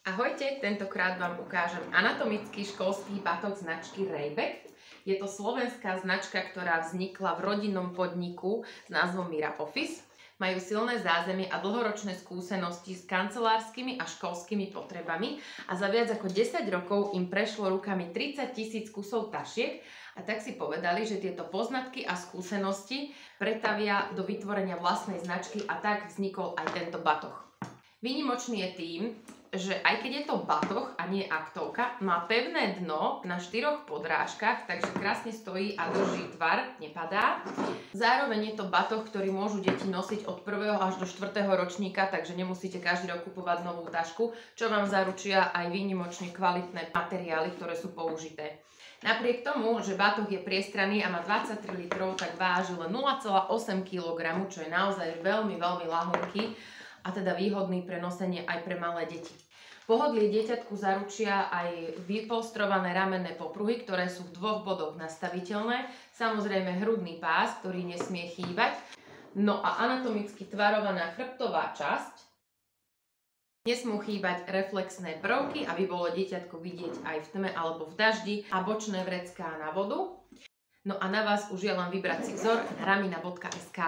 Ahojte, tentokrát vám ukážem anatomický školský batoh značky Ray-Ban. Je to slovenská značka, ktorá vznikla v rodinnom podniku s názvom Mira Office. Majú silné zázemie a dlhoročné skúsenosti s kancelárskymi a školskými potrebami a za viac ako 10 rokov im prešlo rukami 30 000 kusov tašiek a tak si povedali, že tieto poznatky a skúsenosti pretavia do vytvorenia vlastnej značky a tak vznikol aj tento batoh. Výnimočný je tým, že aj keď je to batoh a nie aktovka, má pevné dno na 4 podrážkach, takže krásne stojí a drží tvar, nepadá. Zároveň je to batoh, ktorý môžu deti nosiť od 1. až do 4. ročníka, takže nemusíte každý rok kupovať novú tašku, čo vám zaručia aj výnimočne kvalitné materiály, ktoré sú použité. Napriek tomu, že batoh je priestranný a má 23 litrov, tak váži len 0,8 kg, čo je naozaj veľmi ľahunký a teda výhodný pre nosenie aj pre malé deti. Pohodlie dieťatku zaručia aj vypolstrované ramenné popruhy, ktoré sú v 2 bodoch nastaviteľné, samozrejme hrudný pás, ktorý nesmie chýbať, no a anatomicky tvarovaná chrbtová časť. Nesmú chýbať reflexné prvky, aby bolo dieťatko vidieť aj v tme alebo v daždi a bočné vrecká na vodu. No a na vás už je len vybrať si vzor na ramina.sk.